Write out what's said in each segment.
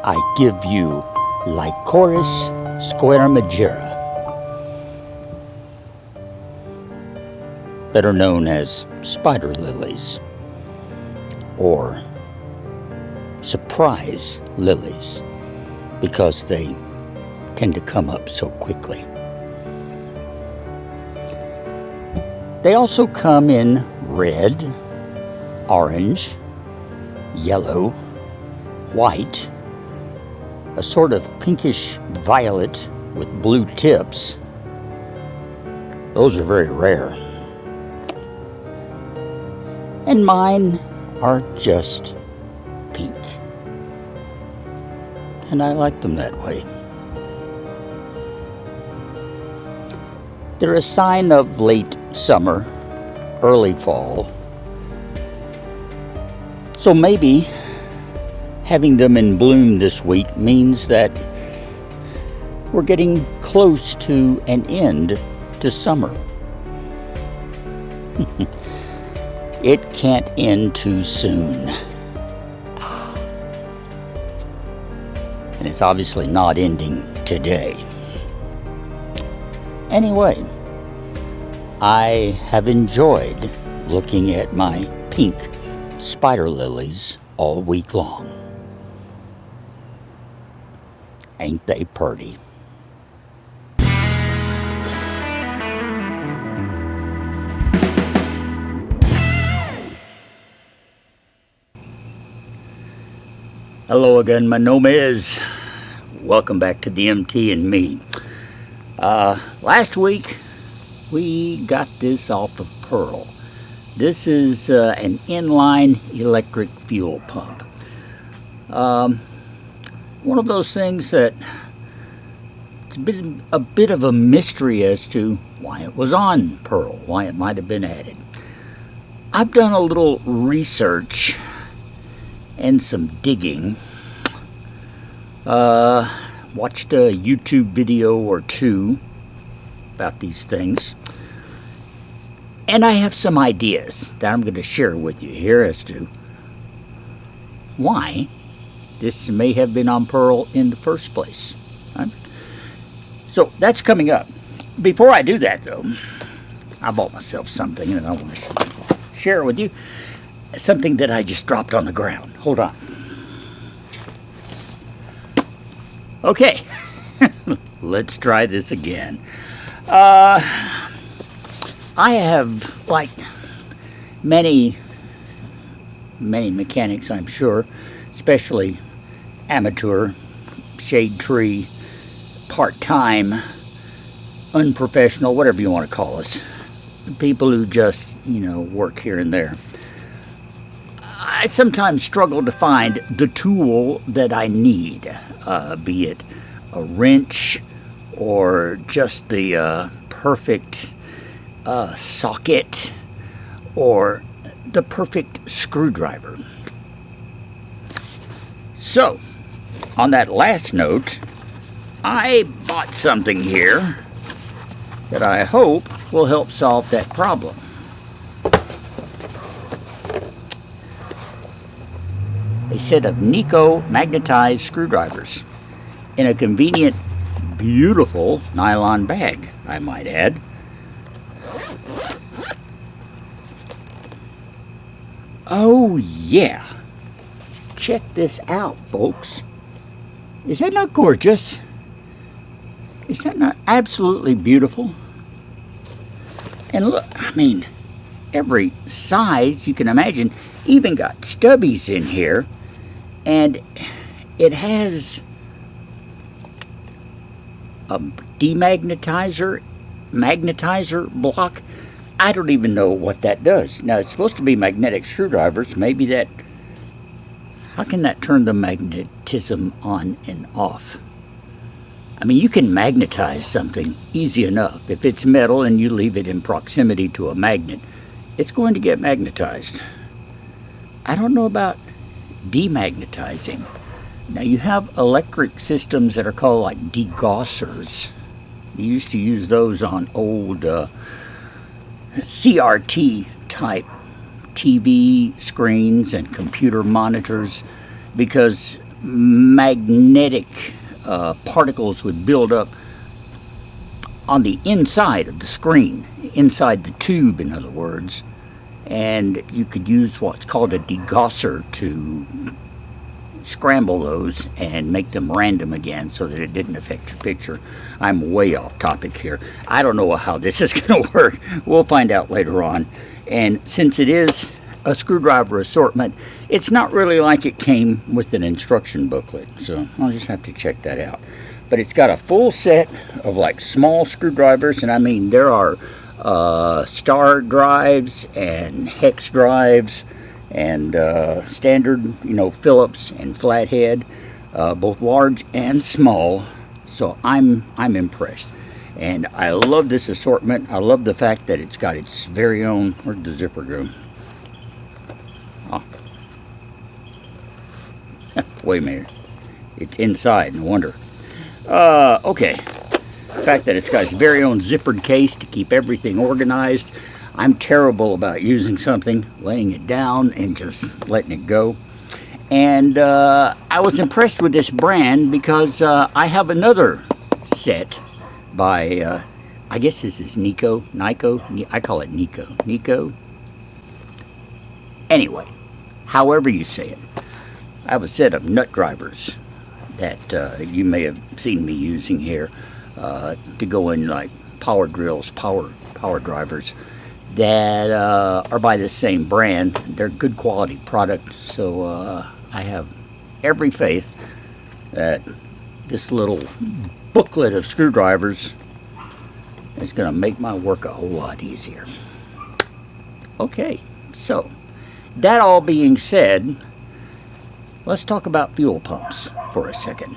I give you Lycoris squaramigera, better known as spider lilies or surprise lilies, because they tend to come up so quickly. They also come in red, orange, yellow, white, a sort of pinkish violet with blue tips. Those are very rare. And mine are just pink. And I like them that way. They're a sign of late summer, early fall. So maybe having them in bloom this week means that we're getting close to an end to summer. It can't end too soon. And it's obviously not ending today. Anyway, I have enjoyed looking at my pink spider lilies all week long. Ain't they purty? Hello again, my name is. Welcome back to the MT and me. Last week we got this off of Pearl. This is an inline electric fuel pump. One of those things that it's a bit of a mystery as to why it was on Pearl, why it might have been added. I've done a little research and some digging. Watched a YouTube video or two about these things. And I have some ideas that I'm going to share with you here as to why this may have been on Pearl in the first place. Right? So that's coming up. Before I do that, though, I bought myself something and I want to share with you. Something that I just dropped on the ground. Hold on. Okay. Let's try this again. I have, like many mechanics, I'm sure, especially amateur, shade tree, part-time, unprofessional, whatever you want to call us. People who just, work here and there. I sometimes struggle to find the tool that I need, be it a wrench or just the perfect socket or the perfect screwdriver. So, on that last note, I bought something here that I hope will help solve that problem. A set of Nico magnetized screwdrivers in a convenient, beautiful nylon bag, I might add. Oh yeah, check this out, folks. Is that not gorgeous? Is that not absolutely beautiful? And look, every size you can imagine, even got stubbies in here. And it has a magnetizer block. I don't even know what that does. Now, it's supposed to be magnetic screwdrivers. Maybe that... How can that turn the magnetism on and off? You can magnetize something easy enough. If it's metal and you leave it in proximity to a magnet, it's going to get magnetized. I don't know about demagnetizing. Now, you have electric systems that are called like degaussers. You used to use those on old CRT type TV screens and computer monitors because magnetic particles would build up on the inside of the screen, inside the tube, in other words. And you could use what's called a degausser to scramble those and make them random again so that it didn't affect your picture. I'm way off topic here. I don't know how this is going to work. We'll find out later on. And since it is a screwdriver assortment, it's not really like it came with an instruction booklet, so I'll just have to check that out. But it's got a full set of like small screwdrivers, and I mean there are star drives and hex drives and standard, Phillips and flathead, both large and small. So I'm impressed, and I love this assortment. I love the fact that it's got its very own. Where'd the zipper go? Oh. Wait a minute, it's inside. No wonder. Okay. The fact that it's got its very own zippered case to keep everything organized. I'm terrible about using something, laying it down, and just letting it go. And I was impressed with this brand because I have another set by, I guess this is Nico. I call it Nico. Anyway, however you say it. I have a set of nut drivers that you may have seen me using here to go in like power drills, power drivers that are by the same brand. They're good quality product, so I have every faith that this little booklet of screwdrivers is going to make my work a whole lot easier. Okay, so that all being said, let's talk about fuel pumps for a second.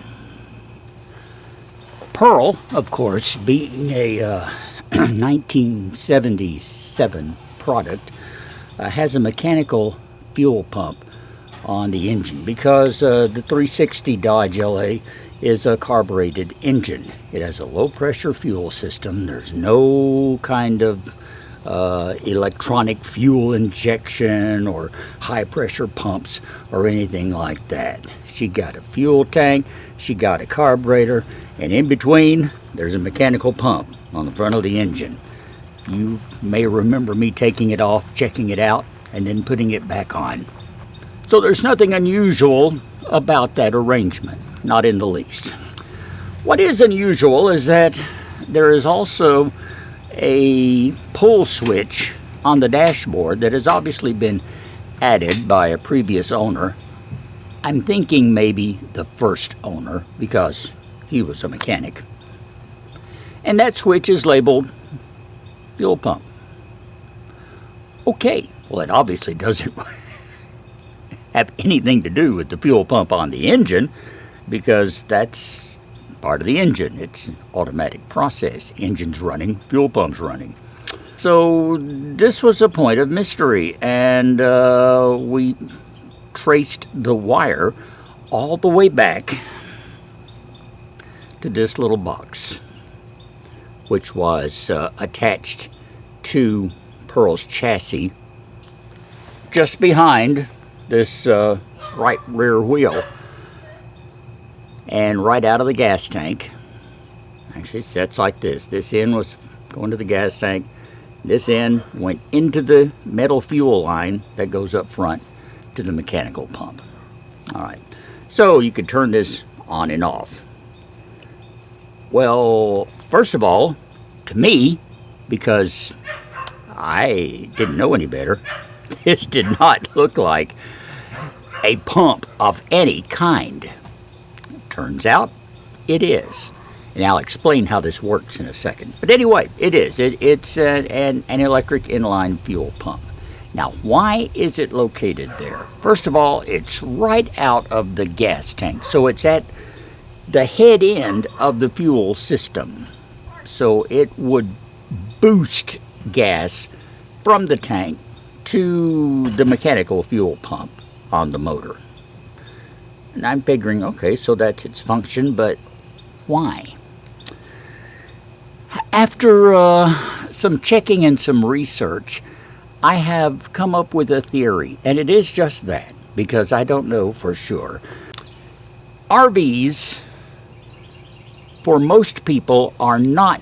Pearl, of course, being a 1977 product, has a mechanical fuel pump on the engine because the 360 Dodge LA is a carbureted engine. It has a low pressure fuel system. There's no kind of electronic fuel injection or high pressure pumps or anything like that. She got a fuel tank, she got a carburetor, and in between there's a mechanical pump on the front of the engine. You may remember me taking it off, checking it out, and then putting it back on. So there's nothing unusual about that arrangement, not in the least. What is unusual is that there is also a pull switch on the dashboard that has obviously been added by a previous owner. I'm thinking maybe the first owner because he was a mechanic. And that switch is labeled fuel pump. Okay, well it obviously doesn't have anything to do with the fuel pump on the engine because that's part of the engine. It's an automatic process. Engine's running, fuel pump's running. So this was a point of mystery, and we traced the wire all the way back to this little box, which was attached to Pearl's chassis just behind this right rear wheel and right out of the gas tank. Actually, it sets like this. This end was going to the gas tank. This end went into the metal fuel line that goes up front to the mechanical pump. All right, so you could turn this on and off. Well, first of all, to me, because I didn't know any better, this did not look like a pump of any kind. Turns out it is. And I'll explain how this works in a second. But anyway, it is. It's an electric inline fuel pump. Now, why is it located there? First of all, it's right out of the gas tank. So it's at the head end of the fuel system. So it would boost gas from the tank to the mechanical fuel pump on the motor. And I'm figuring, okay, so that's its function, but why? After some checking and some research, I have come up with a theory, and it is just that, because I don't know for sure. RVs, for most people, are not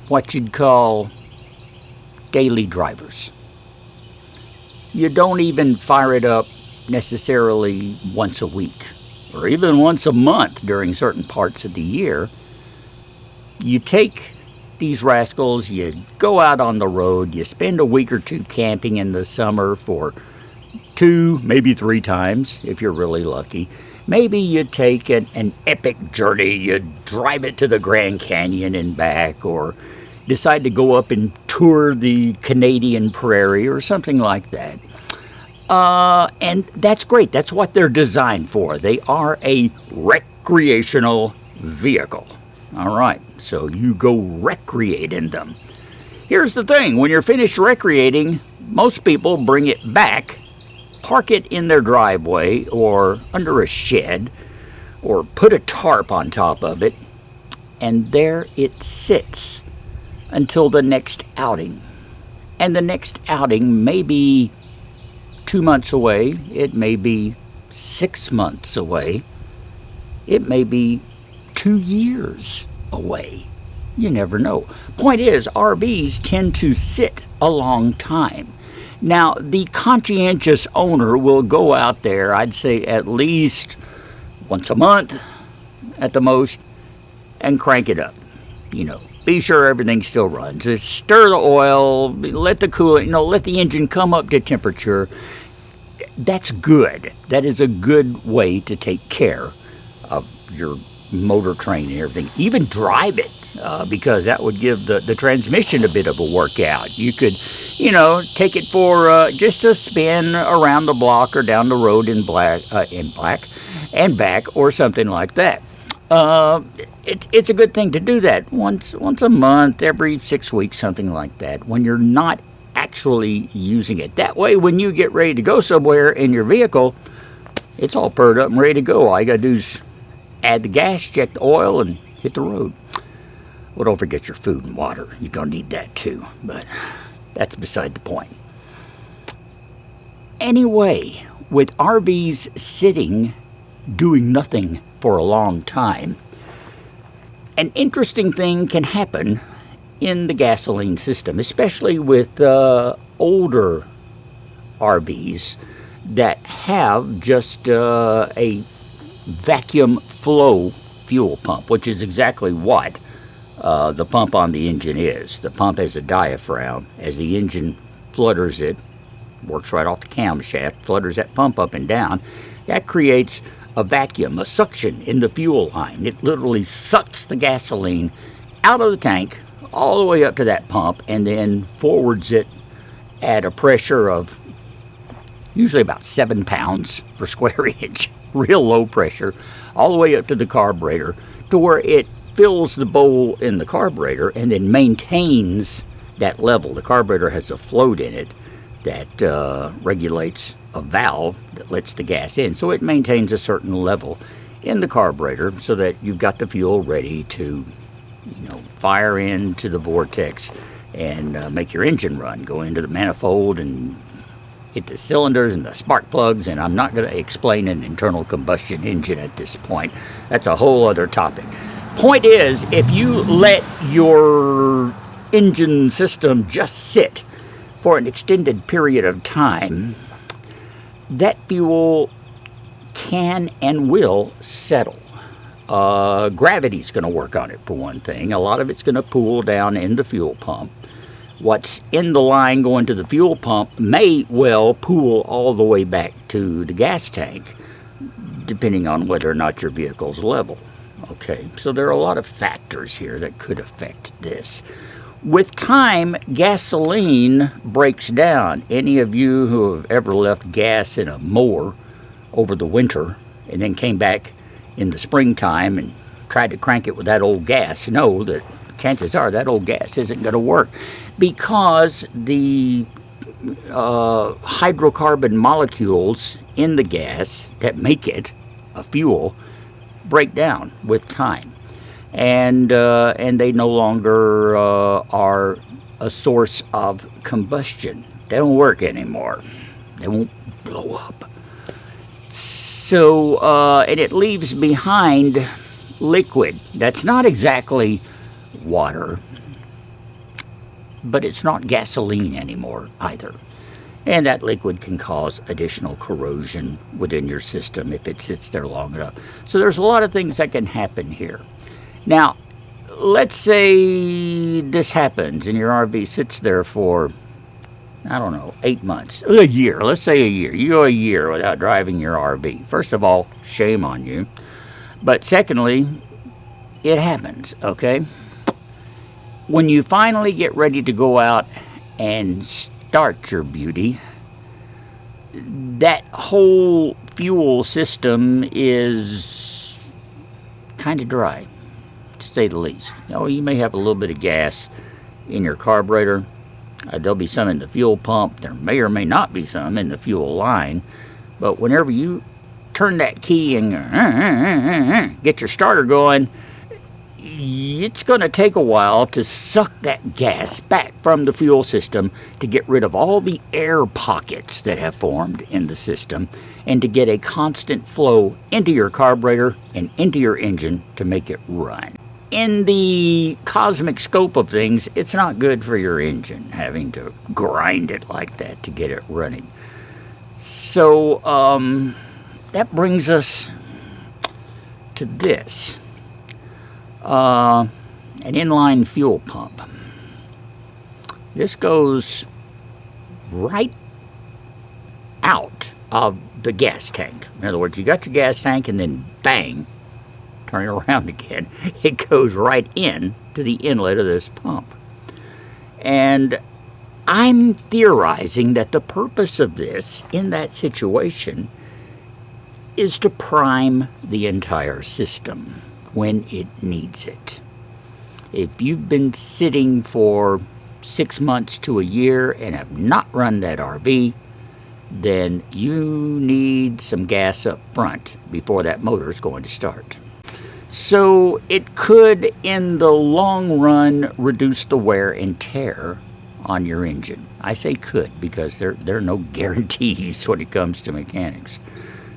what you'd call daily drivers. You don't even fire it up necessarily once a week or even once a month during certain parts of the year. You take these rascals, you go out on the road, you spend a week or two camping in the summer for 2, maybe 3 times if you're really lucky. Maybe you take an epic journey, you drive it to the Grand Canyon and back, or decide to go up and tour the Canadian prairie or something like that. And that's great. That's what they're designed for. They are a recreational vehicle. All right, so you go recreate in them. Here's the thing. When you're finished recreating, most people bring it back, park it in their driveway or under a shed, or put a tarp on top of it, and there it sits until the next outing. And the next outing may be 2 months away, it may be 6 months away, it may be 2 years away. You never know. Point is, RVs tend to sit a long time. Now, the conscientious owner will go out there, I'd say at least once a month at the most, and crank it up. You know, be sure everything still runs. Just stir the oil, let the coolant, let the engine come up to temperature. That's good. That is a good way to take care of your motor train and everything. Even drive it, because that would give the transmission a bit of a workout. You could, take it for just a spin around the block or down the road in black and back, or something like that. It's a good thing to do that once a month, every 6 weeks, something like that, when you're not actually using it. That way, when you get ready to go somewhere in your vehicle, it's all purred up and ready to go. All you gotta do is add the gas, check the oil, and hit the road. Well, don't forget your food and water. You're gonna need that too, but that's beside the point. Anyway, with RVs sitting, doing nothing for a long time, an interesting thing can happen in the gasoline system, especially with older RVs that have just a vacuum flow fuel pump, which is exactly what the pump on the engine is. The pump has a diaphragm. As the engine flutters it, works right off the camshaft, flutters that pump up and down. That creates a vacuum, a suction in the fuel line. It literally sucks the gasoline out of the tank all the way up to that pump, and then forwards it at a pressure of usually about 7 pounds per square inch, real low pressure, all the way up to the carburetor, to where it fills the bowl in the carburetor and then maintains that level. The carburetor has a float in it that regulates a valve that lets the gas in, so it maintains a certain level in the carburetor so that you've got the fuel ready to fire into the vortex and make your engine run, go into the manifold and hit the cylinders and the spark plugs. And I'm not going to explain an internal combustion engine at this point. That's a whole other topic. Point is, if you let your engine system just sit for an extended period of time, that fuel can and will settle. Gravity's going to work on it, for one thing. A lot of it's going to pool down in the fuel pump. What's in the line going to the fuel pump may well pool all the way back to the gas tank, depending on whether or not your vehicle's level. Okay, so there are a lot of factors here that could affect this. With time, gasoline breaks down. Any of you who have ever left gas in a mower over the winter and then came back in the springtime and tried to crank it with that old gas know that chances are that old gas isn't going to work, because the hydrocarbon molecules in the gas that make it a fuel break down with time, and they no longer are a source of combustion. They don't work anymore. They won't blow up. So, and it leaves behind liquid. That's not exactly water, but it's not gasoline anymore either. And that liquid can cause additional corrosion within your system if it sits there long enough. So there's a lot of things that can happen here. Now, let's say this happens and your RV sits there for, I don't know, 8 months, a year. Let's say a year. You go a year without driving your RV. First of all, shame on you. But secondly, it happens, okay? When you finally get ready to go out and start your beauty, that whole fuel system is kind of dry, to say the least. You may have a little bit of gas in your carburetor. There'll be some in the fuel pump. There may or may not be some in the fuel line. But whenever you turn that key and get your starter going, it's going to take a while to suck that gas back from the fuel system to get rid of all the air pockets that have formed in the system and to get a constant flow into your carburetor and into your engine to make it run. In the cosmic scope of things, it's not good for your engine having to grind it like that to get it running. So that brings us to this. An inline fuel pump. This goes right out of the gas tank. In other words, you got your gas tank and then bang, turn it around again. It goes right in to the inlet of this pump. And I'm theorizing that the purpose of this in that situation is to prime the entire system when it needs it. If you've been sitting for 6 months to a year and have not run that RV, then you need some gas up front before that motor is going to start. So it could, in the long run, reduce the wear and tear on your engine. I say could because there are no guarantees when it comes to mechanics.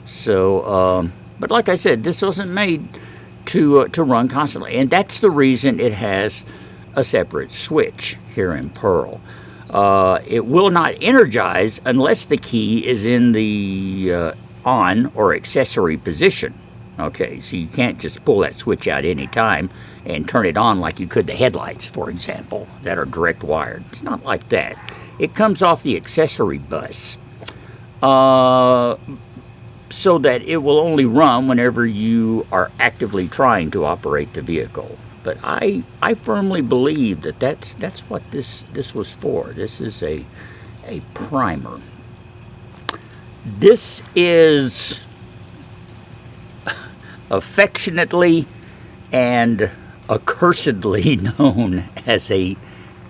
So, but like I said, this wasn't made to run constantly, and that's the reason it has a separate switch here in Pearl. It will not energize unless the key is in the on or accessory position. Okay, so you can't just pull that switch out any time and turn it on like you could the headlights, for example, that are direct wired. It's not like that. It comes off the accessory bus. So that it will only run whenever you are actively trying to operate the vehicle. But I firmly believe that that's what this was for. This is a primer. This is affectionately and accursedly known as a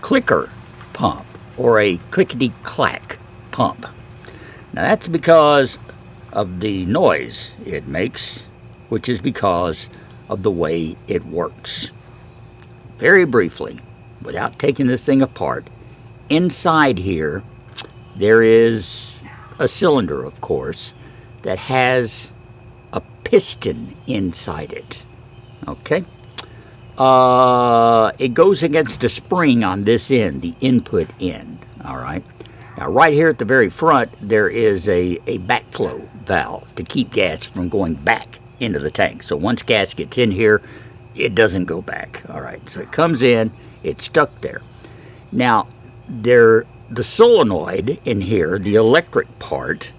clicker pump or a clickety-clack pump. Now that's because of the noise it makes, which is because of the way it works. Very briefly, without taking this thing apart, inside here there is a cylinder, of course, that has a piston inside it. Okay? It goes against a spring on this end, the input end. All right? Now, right here at the very front, there is a backflow valve to keep gas from going back into the tank. So once gas gets in here, it doesn't go back. All right, so it comes in, it's stuck there. Now, the solenoid in here, the electric part,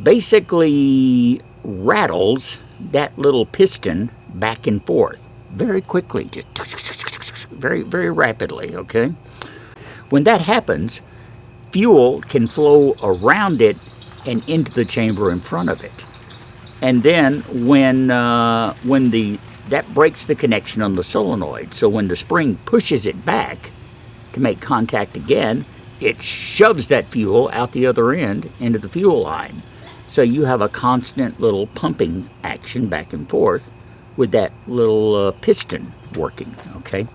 basically rattles that little piston back and forth very quickly, just very, very rapidly, okay? When that happens, fuel can flow around it and into the chamber in front of it. And then when that breaks the connection on the solenoid, so when the spring pushes it back to make contact again, it shoves that fuel out the other end into the fuel line. So you have a constant little pumping action back and forth with that little piston working, okay?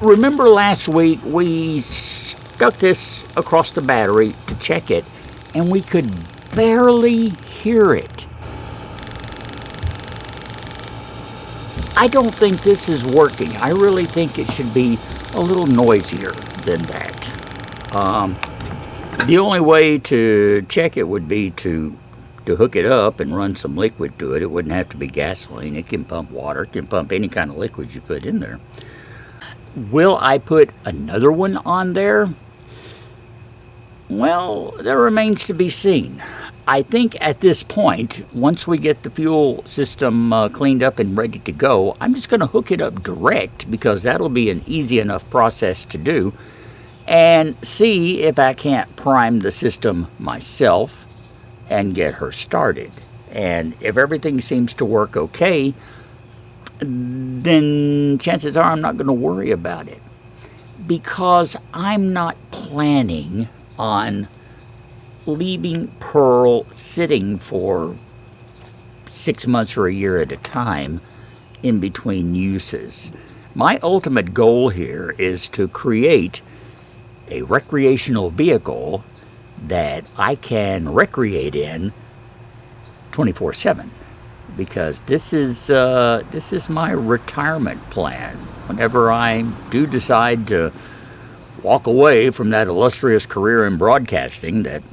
Remember last week we stuck this across the battery to check it, and we could barely hear it. I don't think this is working. I really think it should be a little noisier than that. The only way to check it would be to hook it up and run some liquid to it. It wouldn't have to be gasoline. It can pump water. It can pump any kind of liquid you put in there. Will I put another one on there? Well, that remains to be seen. I think at this point, once we get the fuel system cleaned up and ready to go, I'm just going to hook it up direct, because that'll be an easy enough process to do, and see if I can't prime the system myself and get her started. And if everything seems to work okay, then chances are I'm not going to worry about it, because I'm not planning on leaving Pearl sitting for 6 months or a year at a time in between uses. My ultimate goal here is to create a recreational vehicle that I can recreate in 24/7, because this is my retirement plan. Whenever I do decide to walk away from that illustrious career in broadcasting that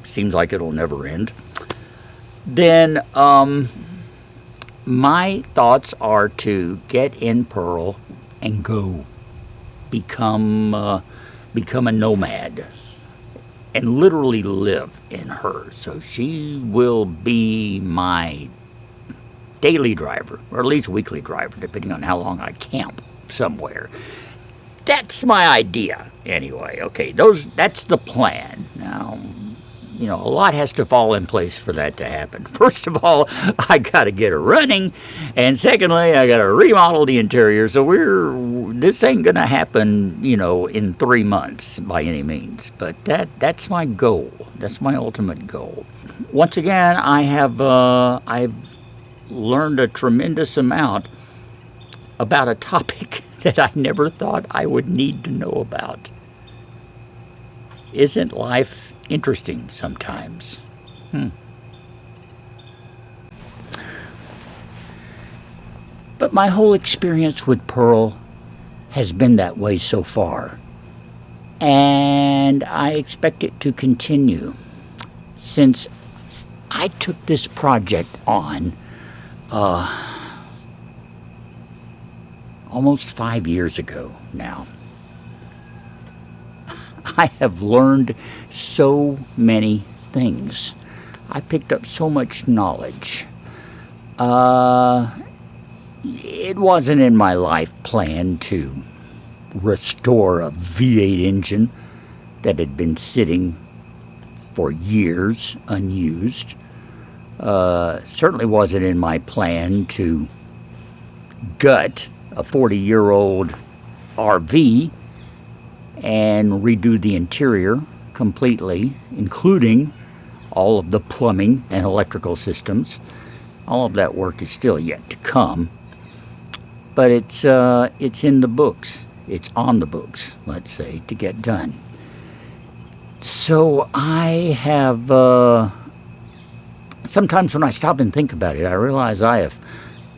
seems like it'll never end, then my thoughts are to get in Pearl and go become a nomad and literally live in her. So she will be my daily driver, or at least weekly driver, depending on how long I camp somewhere. That's my idea anyway. Okay, that's the plan. Now, a lot has to fall in place for that to happen. First of all, I got to get her running, and secondly, I got to remodel the interior. So this ain't gonna happen, in 3 months by any means. But that's my goal. That's my ultimate goal. Once again, I've learned a tremendous amount about a topic that I never thought I would need to know about. Isn't life interesting sometimes? But my whole experience with Pearl has been that way so far, and I expect it to continue, since I took this project on almost 5 years ago now. I have learned so many things. I picked up so much knowledge. It wasn't in my life plan to restore a V8 engine that had been sitting for years unused. Certainly wasn't in my plan to gut a 40-year-old RV and redo the interior completely, including all of the plumbing and electrical systems. All of that work is still yet to come, but it's in the books. It's on the books, let's say, to get done. So I have sometimes when I stop and think about it, I realize I have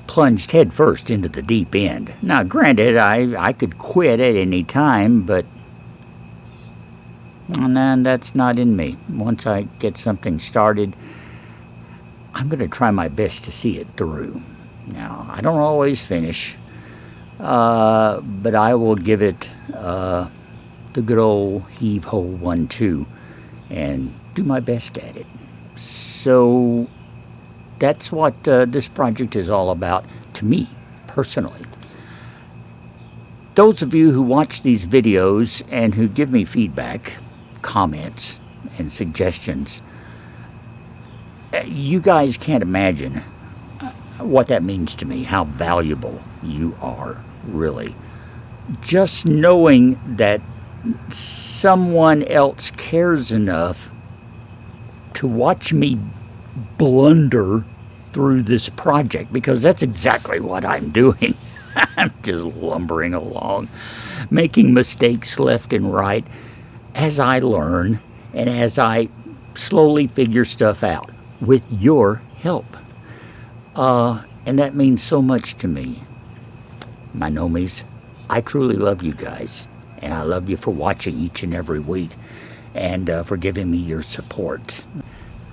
plunged head first into the deep end. Now, granted, I could quit at any time, but that's not in me. Once I get something started, I'm going to try my best to see it through. Now, I don't always finish, but I will give it the good old heave-ho 1-2 and do my best at it. So that's what this project is all about to me, personally. Those of you who watch these videos and who give me feedback, comments, and suggestions, you guys can't imagine what that means to me, how valuable you are, really. Just knowing that someone else cares enough to watch me blunder through this project, because that's exactly what I'm doing. I'm just lumbering along, making mistakes left and right as I learn and as I slowly figure stuff out with your help. And that means so much to me. My nomies, I truly love you guys. And I love you for watching each and every week and for giving me your support.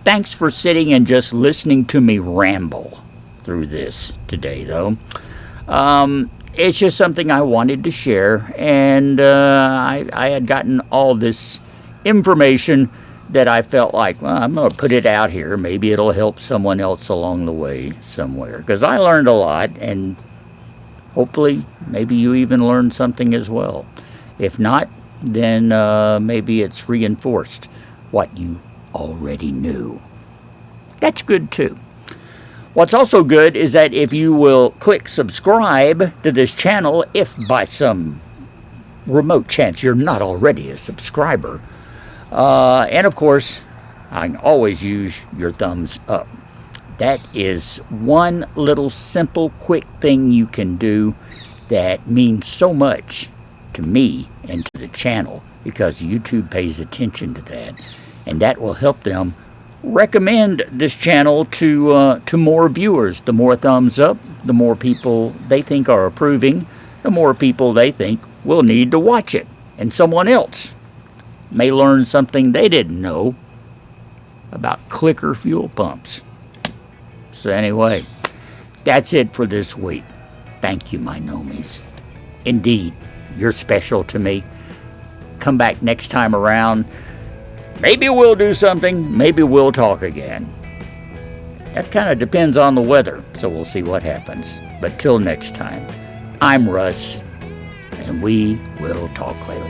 Thanks for sitting and just listening to me ramble through this today, though. It's just something I wanted to share, and I had gotten all this information that I felt like, well, I'm going to put it out here. Maybe it'll help someone else along the way somewhere. Because I learned a lot, and hopefully maybe you even learned something as well. If not, then maybe it's reinforced what you already knew. That's good too. What's also good is that if you will click subscribe to this channel, if by some remote chance you're not already a subscriber, and of course, I can always use your thumbs up. That is one little simple, quick thing you can do that means so much to me and to the channel, because YouTube pays attention to that, and that will help them recommend this channel to more viewers. The more thumbs up, the more people they think are approving, the more people they think will need to watch it, and someone else may learn something they didn't know about clicker fuel pumps. So anyway, that's it for this week. Thank you, my nomies. Indeed, you're special to me. Come back next time around. Maybe we'll do something. Maybe we'll talk again. That kind of depends on the weather, so we'll see what happens. But till next time, I'm Russ, and we will talk later.